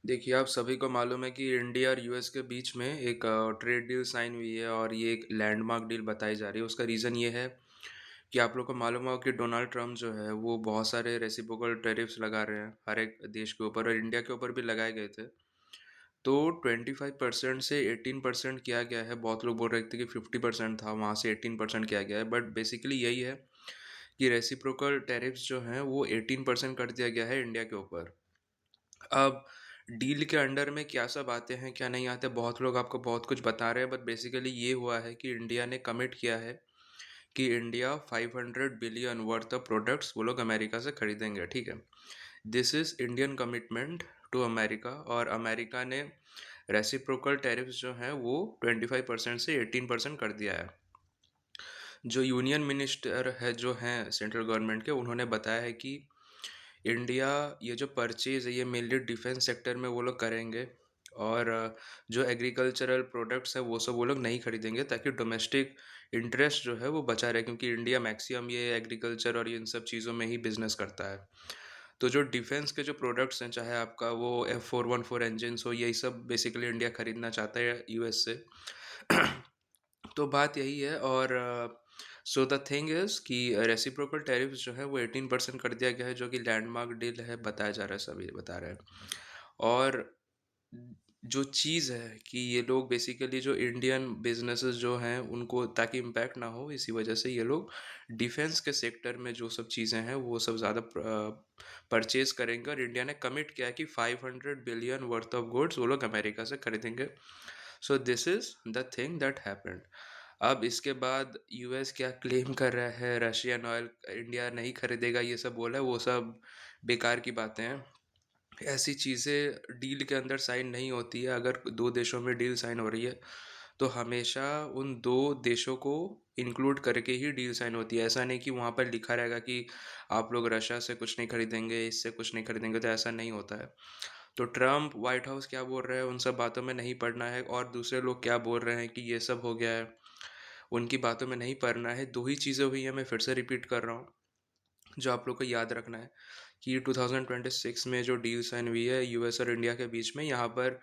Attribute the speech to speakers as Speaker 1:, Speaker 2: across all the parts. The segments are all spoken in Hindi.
Speaker 1: देखिए, आप सभी को मालूम है कि इंडिया और यूएस के बीच में एक ट्रेड डील साइन हुई है और ये एक लैंडमार्क डील बताई जा रही है। उसका रीज़न ये है कि आप लोग को मालूम होगा कि डोनाल्ड ट्रम्प जो है वो बहुत सारे रेसिप्रोकल टैरिफ्स लगा रहे हैं हर एक देश के ऊपर और इंडिया के ऊपर भी लगाए गए थे। तो 25% से 18% किया गया है। बहुत लोग बोल रहे थे कि 50% था, वहाँ से 18% किया गया है, बट बेसिकली यही है कि रेसिप्रोकल टैरिफ्स जो हैं वो 18% कर दिया गया है इंडिया के ऊपर। अब डील के अंडर में क्या सब आते हैं क्या नहीं आते, बहुत लोग आपको बहुत कुछ बता रहे हैं, बट बेसिकली ये हुआ है कि इंडिया ने कमिट किया है कि India 500 billion worth of products वो लोग अमेरिका से खरीदेंगे। ठीक है, this is Indian commitment to America. और अमेरिका ने रेसिप्रोकल टैरिफ्स जो हैं वो 25% से 18% कर दिया है। जो यूनियन मिनिस्टर है जो हैं सेंट्रल गवर्नमेंट के, उन्होंने बताया है कि इंडिया ये जो परचेज़ है ये मेनली डिफेंस सेक्टर में वो लोग करेंगे और जो एग्रीकल्चरल प्रोडक्ट्स है वो सब वो लोग नहीं खरीदेंगे ताकि डोमेस्टिक इंटरेस्ट जो है वो बचा रहे, क्योंकि इंडिया मैक्सिमम ये एग्रीकल्चर और इन सब चीज़ों में ही बिजनेस करता है। तो जो डिफेंस के जो प्रोडक्ट्स हैं, चाहे आपका वो F414 इंजन्स हो, यही सब बेसिकली इंडिया खरीदना चाहता है यूएस से। तो बात यही है। और सो द थिंग इज़ कि रेसिप्रोकल टैरिफ्स जो है वो 18% कर दिया गया है, जो कि लैंडमार्क डील है बताया जा रहा है, सभी बता रहे हैं। और जो चीज़ है कि ये लोग बेसिकली जो इंडियन बिजनेसेस जो हैं उनको ताकि इम्पैक्ट ना हो, इसी वजह से ये लोग डिफेंस के सेक्टर में जो सब चीज़ें हैं वो सब ज़्यादा परचेज करेंगे। और इंडिया ने कमिट किया है कि 500 बिलियन वर्थ ऑफ गुड्स वो लोग अमेरिका से खरीदेंगे। सो this is the thing that happened. अब इसके बाद यूएस क्या क्लेम कर रहा है, रशियन ऑयल इंडिया नहीं खरीदेगा, ये सब बोला है, वो सब बेकार की बातें हैं। ऐसी चीज़ें डील के अंदर साइन नहीं होती है। अगर दो देशों में डील साइन हो रही है तो हमेशा उन दो देशों को इंक्लूड करके ही डील साइन होती है। ऐसा नहीं कि वहाँ पर लिखा रहेगा कि आप लोग रशिया से कुछ नहीं खरीदेंगे, इससे कुछ नहीं खरीदेंगे, तो ऐसा नहीं होता है। तो ट्रम्प व्हाइट हाउस क्या बोल रहे हैं उन सब बातों में नहीं पड़ना है, और दूसरे लोग क्या बोल रहे हैं कि ये सब हो गया है उनकी बातों में नहीं पड़ना है। दो ही चीज़ें हुई हैं, मैं फिर से रिपीट कर रहा हूँ, जो आप लोग को याद रखना है कि 2026 में जो डील साइन हुई है यूएस और इंडिया के बीच में, यहाँ पर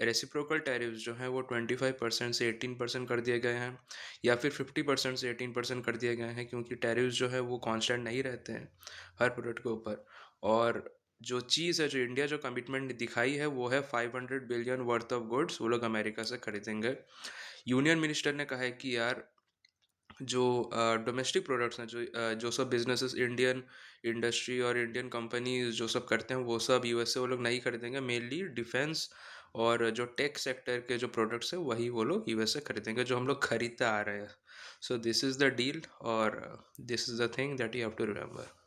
Speaker 1: रेसिप्रोकल टैरिफ्स जो हैं वो 25% से 18% कर दिए गए हैं, या फिर 50% से 18% कर दिए गए हैं, क्योंकि टैरिफ्स जो है वो कांस्टेंट नहीं रहते हैं हर प्रोडक्ट के ऊपर। और जो चीज़ है, जो इंडिया जो कमिटमेंट दिखाई है वो है 500 बिलियन वर्थ ऑफ गुड्स वो लोग अमेरिका से खरीदेंगे। यूनियन मिनिस्टर ने कहा है कि यार जो डोमेस्टिक प्रोडक्ट्स हैं, जो सब बिजनेसेस इंडियन इंडस्ट्री और इंडियन कंपनीज जो सब करते हैं वो सब यूएस से वो लोग नहीं खरीदेंगे। मेनली डिफेंस और जो टेक सेक्टर के जो प्रोडक्ट्स हैं वही वो लोग यूएस से खरीदेंगे, जो हम लोग खरीदते आ रहे हैं। So this is the deal, और this is the thing that you have to remember.